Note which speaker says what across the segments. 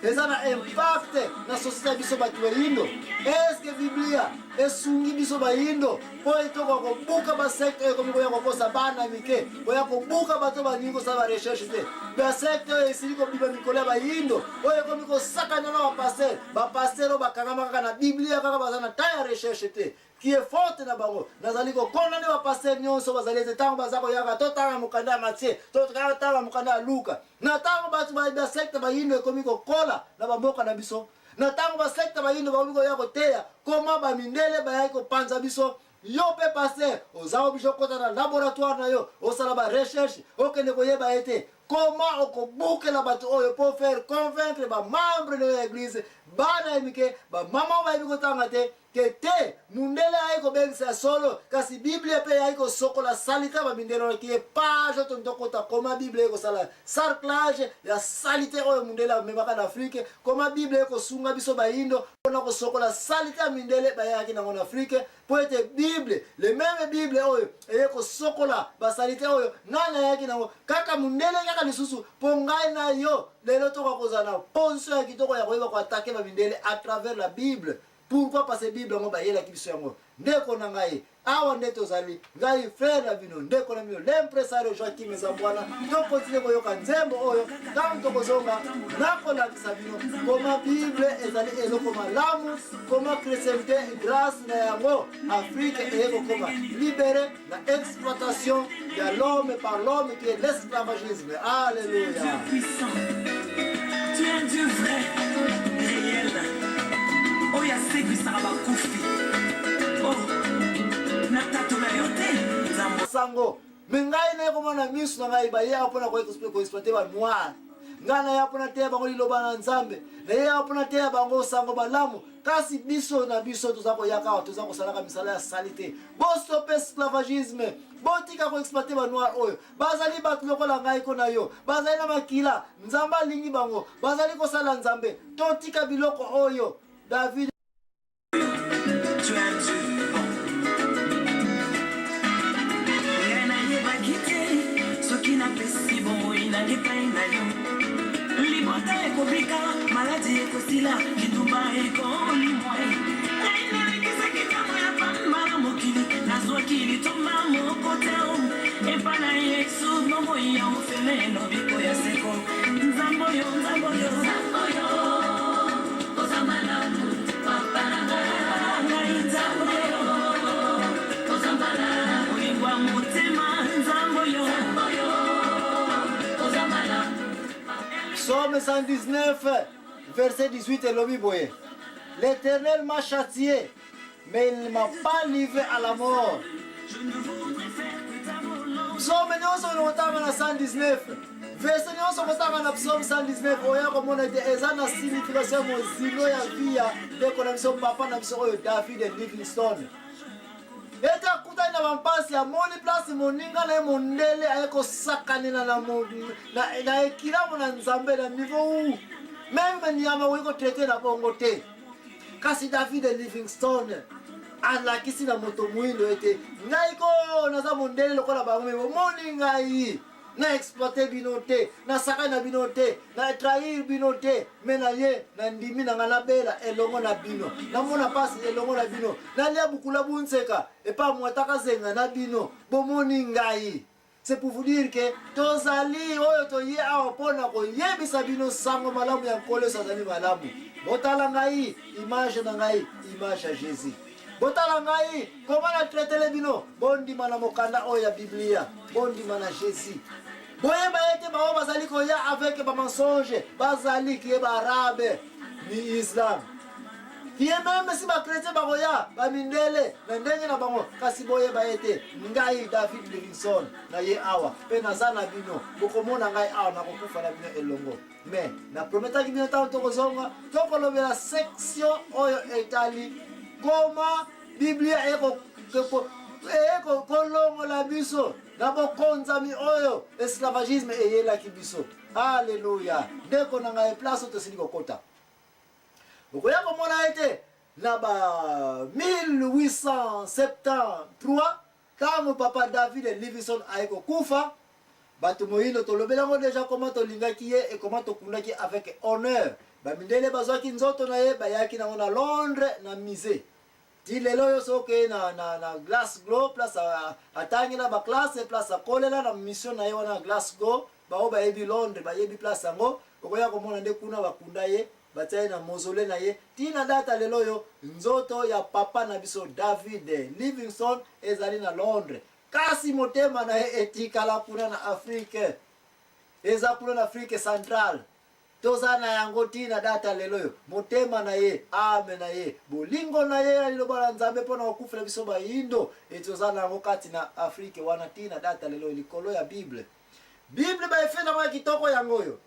Speaker 1: eza na impact na société biso bato bayindo. Est-ce que Biblia esungi biso bayindo po etoko kobuka ba secte oyo komiko ya kokosa bana mike oya kobuka bato baningi kosala ba recherche te ba secte oyo esili kobiba mikolo ya bayindo oyo komiko sakana na bapaster oyo bakangama kaka na Biblia kaka baza na ta ya recherche te qui est forte na bango nazali kokondane bapaster nyonso bazali ete ntango baza koyaka to tanga mokanda ya Matthieu to tanga mokanda ya Luka na ntango bato ba secte bayindo ekomi kokola na bamboka na biso na ntango ba secte bayindo bakomi koya koteya koma bamindele bayaki kopanza biso yo pe paster oza oblige okota na laboratoire na yo osala ba recherche okende koyeba ete comment okobukela bato oyo pour faire convaincre bamembre de l'église bana emike bamama bayebi kotanga te ke te mundele ayi kobengisa solo kasi Biblia pe ayi kosokola salite bamindele ki page to ndokota koma Biblia ekosala sarclage ya salite oyo mundele amemaka na Afrique koma Biblia ekosunga biso bayindo mpona kosokola salite ya mindele bayaki nango na Afrique po ete Bible le même Bible oyo eye kosokola basalite oyo nani ayaki nango kaka mundele kaka lisusu po ngai na yo lelo tokokozala na position ya kitoko ya koyeba koatake bamindele à travers la Bible. Pourquoi parce que Bible ngo bayela kibiso yango ndeko na ngai awa nde tozali ngai frère na bino ndeko na bino l'impresario Joachim Zambwana to continue koyoka nzembo oyo ntango tokozonga nakolakisa bino koma Bible ezali eloko malamu koma chrétienté grâce na yango Afrique eyekokoma libéré na exploitation ya l'homme par l'homme qui est l'esclavagisme. Alléluia.
Speaker 2: Tu es Dieu vrai, réel. Oh, ya sebi saraba kufi. Oh, natatola yote zambo
Speaker 1: sango mengai ne komona misu na ngai ba ya pona ko exploiter ba noir ngana ya pona te bango liloba na nzambe na ya pona te bango sango balamu kasi biso na biso tozako yaka tozako salaka misala ya salite bo stop esclavagisme botika ko exploiter ba noir oyo bazali bato lokola ngai ko na yo bazali na makila nzamba lingi bango bazali ko sala nzambe totika biloko oyo David
Speaker 2: maladie ekosila kitumba ekolimoi nainalekisa kitambo ya pamba mokili nazwaki litomba moko te epa na yesu nombo ya ofele lobiko ya seko nzambo yo ozambalamu paparanga ngai nzambo yo ozambalamu oingwa motema nzambo yo ozambalamu.
Speaker 1: Psaume 119, verset 18 et lobi boye. L'Éternel m'a châtié, mais il ne m'a pas livré à la mort. Psaume nyonso notama na 119. Verset nyonso kotama na Psaume 119 oya komona ete eza na signification mozilo ya via ndeko na biso papa na biso oyo David et Livingstone. Ete akutani na bampasi amoni place moninga na ye mondele aye kosakanela na ekilamo na nzambe na niveau ou meme nyama oyi kotraite na bongo te kasi David Livingstone alakisi na moto mwindo ete ngai ko naza mondele lokola bango meme omoni ngai na exploiter bino te na saka na bino te na trahir bino te me na ye na ndimi na nga nabela elongo na bino namona pasi elongo na bino nalia bukula bunseka epa mwataka zenga na bino bomoni ngai. C'est pour vous dire que tozali oyo toye awa pona koyebisa bino sango malamu ya nkolo sazali malamu botala ngai image na ngai image ya Jésus botala ngai koma na traitele bino bondima na mokanda oyo ya Biblia bondima na Jésus boyeba ete bao bazali koya avec ba mensonge bazali ki ba arabe ni Islam qui est même si ba chrétien ba koya ba mindele na ndenge na bango kasi boyeba ete ngai David Livingstone na ye awa pe nazana bino bokomona ngai awa na kokufa na bino elongo mais na prometa ki bino tanto kozonga tokolobela section oyo etali koma Biblia eko kolongola biso na bokonzami oyo esclavagisme eyelaki biso. Alléluia. Ndeko na ngai place tosili kokota okoya komona ete na ba 1873 tango papa David Livingstone aye kokufa Bato moyindo tolobela ngo déjà comment tolingaki ye et comment tokundaki avec honneur. Bamindele bazwaki nzoto na ye bayaki nango na Londres na musée. Ti lelo yo soke na Glasgow place atangi na ba classe place akolela na mission na ye wana Glasgow bao bayebi Londres bayebi place yango okoya komona nde kuna bakunda ye bataye na mausolée na ye ti na data lelo yo nzoto ya papa na biso David Livingstone ezali na Londres kasi motema na ye etikala kuna na Afrique eza kuna na Afrique centrale tozana yango ti na data lelo yo motema na ye ame na ye bolingo na ye liloba nzambe pona okufela biso ba yindo etozana yango kati na Afrique wana ti na data lelo likolo ya Bible ba efena kwa kitoko yango yo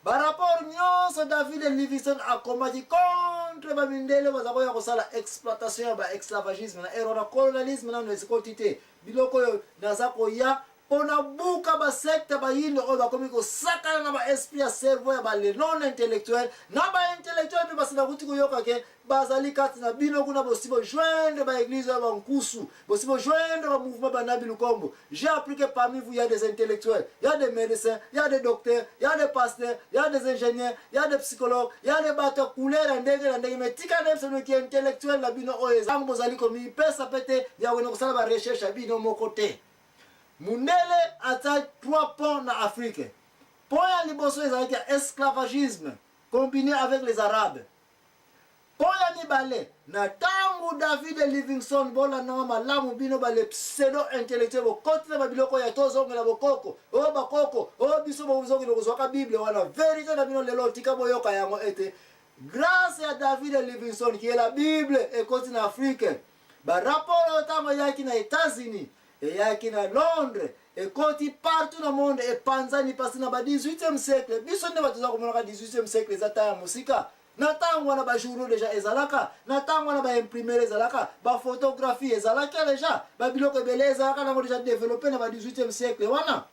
Speaker 1: ba rapport nyonso David Livingstone akomaki contre ba mindele bazako ya kosala exploitation ba esclavagisme na era na colonialisme na nesikotite biloko yo nazako ya pona buka ba secte ba yindo o ba komiko sakana na ba esprit ya cerveau ya ba le non intellectuel na ba intellectuel pe basina kuti kuyoka ke bazali kati na bino kuna bosibo joindre ba église ba nkusu bosibo joindre ba mouvement ba nabi lukombo. J'ai appris que parmi vous il y a des intellectuels, il y a des médecins, il y a des docteurs, il y a des pasteurs, il y a des ingénieurs, il y a des psychologues, il y a des bateaux couleurs ndenge mais tika nem celui qui est intellectuel la bino o ezango bozali komi pesa pete ya wena kusala ba recherche ya bino moko te. Mundele ata 3 points en Afrique. Point ya liboso ezalaki ya esclavagisme combiné avec les Arabes. Point ya mibale na tangu David Livingstone bola na malamu bino ba le pseudo intellectuel bo kote ba biloko ya tozongela bokoko o bakoko o biso bo uzongela kozwaka Bible wana vérité na bino lelo tika boyoka yango ete grâce à David Livingstone qui est la Bible et continue en Afrique. Ba rapport tango yaki na États-Unis et yaki na Londres et koti partout dans le monde et panzani passé na ba 18e siècle biso ne batuza komona ka 18e siècle ezata ya musika na tango wana ba journaux déjà ezalaka na tango wana ba imprimer ezalaka ba photographie ezalaka déjà ba biloko ebele ezalaka na déjà développé na ba 18e siècle wana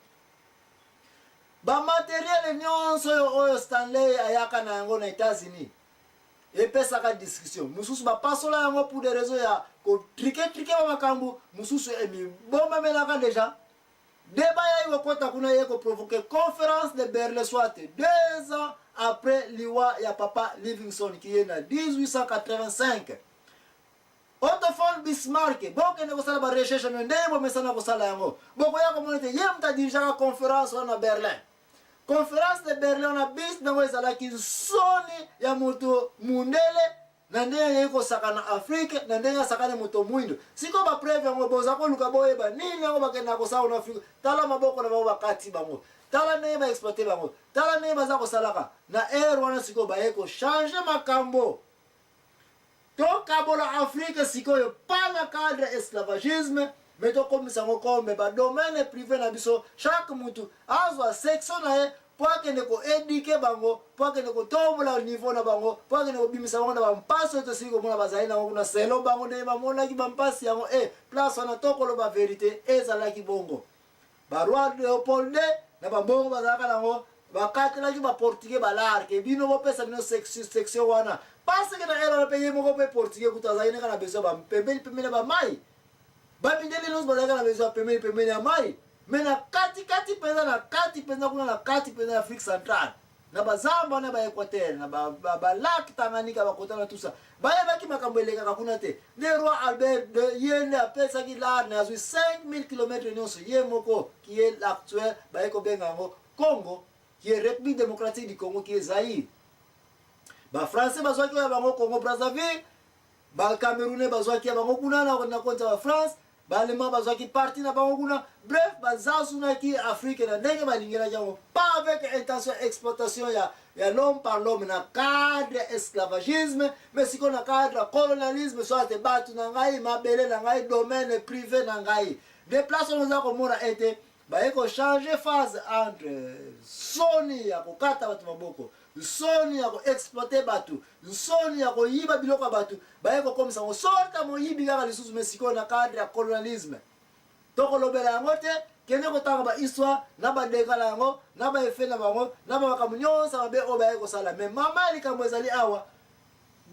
Speaker 1: ba matériel nyonso oyo Stanley ayaka na yango na États-Unis et pesaka discussion mususu ba pasola yango pour des raisons ya ko triquer ba makambu mususu emi bomba melaka déjà débat ya yo kota kuna yeko provoquer conférence de Berlin soit 2 ans après l'iwa ya papa Livingstone qui est en 1885. Otto von Bismarck boke ne kosala ba recherche ndebo mesana kosala yango boko ya communauté yemta dirija conférence na Berlin. Conférence de Berlin na bis na wezala ki soni ya moto mundele na ndenge yeko sakana Afrique na ndenge sakana moto mwindo siko ba preuve yango boza ko luka boyeba nini yango bakena kosala na Afrique tala maboko na ba kati bango tala ne ba exploiter bango tala ne baza kosalaka na air wana siko ba yeko changer makambo to kabola Afrique siko yo pas na cadre esclavagisme mais to comme ça comme ba domaine privé na biso chaque mutu azwa section na ye pour que ne ko éduquer bango pour que ne ko tombola niveau na bango pour que ne ko bimisa bango na bampaso to siko mona bazali na kuna selo bango ne ba mona ki bampasi yango place wana to ko lo ba vérité ezala ki bongo ba roi Léopold na ba bongo bazaka nango ba katela ki ba portugais ba larke bino bo pesa bino section wana parce que na era na payer moko pe portugais kutaza ina kana beso ba pembeni ba mai ba mindele nos bazaka na beso pembeni ya mai mena kati pesa na kati pesa kuna na kati pesa Afrique centrale na bazamba na ba Équateur na ba lac Tanganyika ba kotana tout ça ba yabaki makambo eleka kuna te le roi Albert de yene apesa ki la na 5000 km nyonso ye moko qui est l'actuel ba eko benga ngo Congo qui est République démocratique du Congo qui est Zaïre ba français bazwa ki ba ngo Congo Brazzaville ba Camerounais bazwa ki ba ngo kuna na konta ba France balema bazwa ki parti na bango kuna bref bazasuna ki Afrique na ndenge balingela jango pas avec intention exploitation ya l'homme par l'homme na cadre esclavagisme mais siko na cadre colonialisme soit te batu na ngai mabele na ngai domaine privé na ngai des places on za komona ete ba eko changer phase entre soni ya kokata batu maboko soni ya ko exploiter batu soni ya ko yiba biloko batu ba eko comme ça on sorta mo yibi kaka lisusu mesiko na cadre ya colonialisme toko lobela yango te kene ko tanga ba histoire na ba dekala yango na ba effet na bango na ba kamunyo sa ba o ba eko sala mais mama likambo ezali awa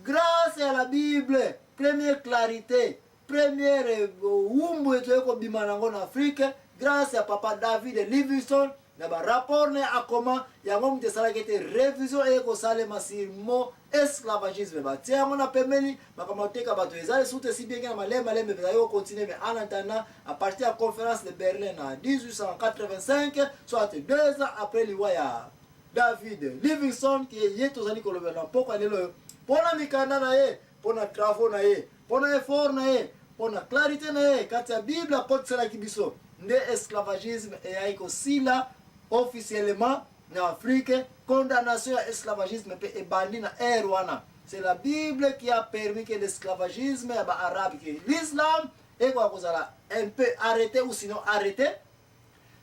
Speaker 1: grâce à la Bible première clarité première umbu eto eko bima nango na Afrique grâce à papa David Livingstone na ba rapport ne akoma yango mute sala kete révision e ko sale masimo esclavagisme ba tiango na pemeni makamoteka bato ezali sute si bien na malema lembe ba yo continuer mais en attendant à partir de la conférence de Berlin en 1885 soit 2 ans après liwaya David Livingstone qui est tozali koloba na poko lelo pona mikanda na ye pona travaux na ye pona effort na ye pona clarité na ye kati ya Bible akotsela kibiso nde esclavagisme et aiko sila officiellement en Afrique condamnation à esclavagisme pe ebandi na erwana. C'est la Bible qui a permis que l'esclavagisme arabe que l'islam est quoi un peu arrêté ou sinon arrêté.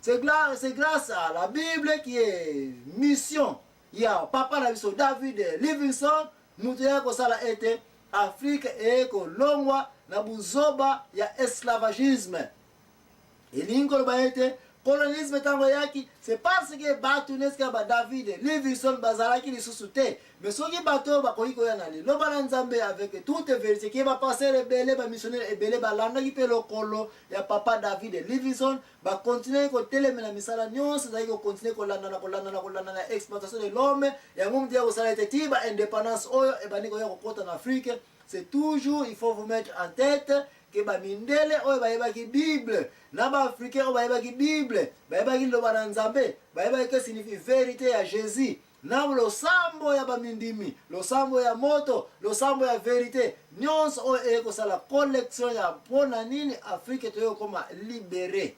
Speaker 1: C'est grâce à la Bible qui est mission. Il y a papa la mission David Livingstone mutuya ko sala été Afrique et ko longwa na buzoba ya esclavagisme. Et l'ingol ba été colonisme tango yaki c'est parce que batuneska ba David Livingstone bazalaki lisusu te mais soki bato ba koiko ya nali lo bana nzambe avec toute vérité qui va passer rebelle ba missionnaire ebele ba landa ki pelo kolo ya papa David Livingstone ba continuer ko telemena misala nyonso za ko continuer ko landa na exploitation de l'homme ya ngum dia ko sala tiba indépendance oyo e baniko ya ko kota na Afrique. C'est toujours il faut vous mettre en tête que ba mindele oyo ba ki Bible na ba africain oyo ba ki Bible ba ki lo bana nzambe ba que signifie vérité ya Jésus na lo sambo ya ba mindimi lo sambo ya moto lo sambo ya vérité nyonso oyo ko sala collection ya pona nini Afrique to yo koma libéré.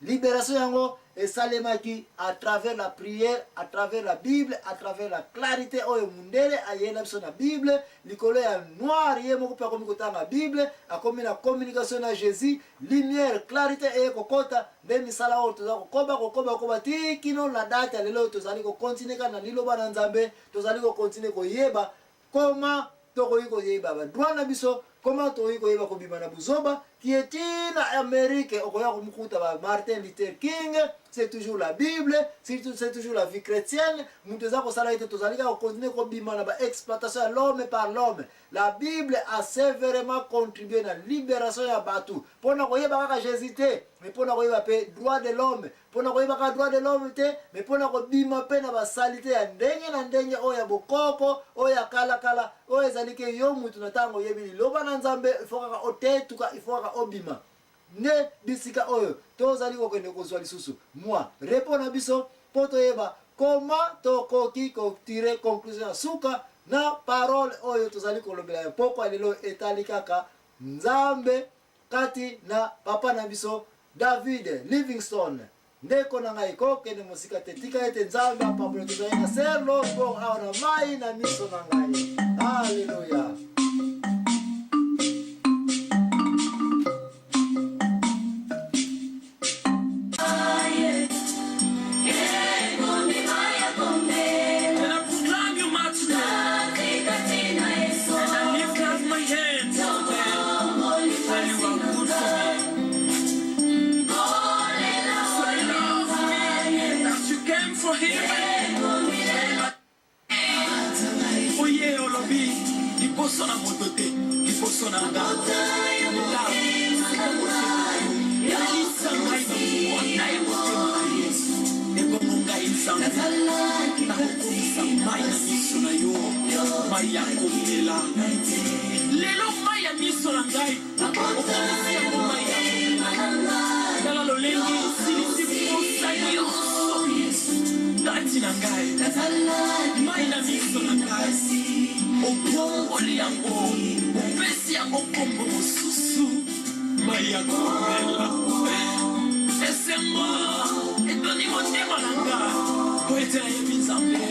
Speaker 1: Libération yango et salemaki à travers la prière, à travers la Bible, à travers la clarité oyo mundele ayela biso na Bible likolo ya noir ye moko pa komi kota na Bible akomi na communication na Jésus lumière clarité e kokota nde misala oyo toza kokoba tikino la date lelo tozali ko continuer kana liloba na Nzambe tozali ko continuer ko yeba comment tokoyi ko yeba ba droit na biso comment tokoyi ko yeba ko bima na buzoba qui est in Amérique okoya ko mukuta ba Martin Luther King. C'est toujours la Bible, c'est toujours la vie chrétienne. Nous devons continuer à exploitation de l'homme par l'homme. La Bible a sévèrement contribué à la libération de Batou. Pour ne pas Jésus, mais pour ne pas droit de l'homme. Pour ne pas droit de l'homme, mais pour ne pas la salité. Ndenye oya bokoko, oya kala, oya zalike yomu tunatango yebili. Loba nanzambe, il faut obima. Ne bisika oyo tozali ko kende kozwa lisusu moi répond na biso poto yeba comment tokoki ko tirer conclusion suka na parole oyo tozali ko lobela poko lelo etali kaka Nzambe kati na papa na biso David Livingstone ndeko na ngai ko kende musika tetika ete Nzambe apambo tozali na serlo pour aona mai na miso na ngai. Hallelujah.
Speaker 2: Sona motote, il faut sona ngata. Lelo maya miso na ngai. Kala lo lengi sili sayo. Dati na ngai. Maya miso na ngai. Opongo liango, upesi yango kombo mususu, maya komela. Ese mo, edoni motema nanga, koete na yebi Nzambe.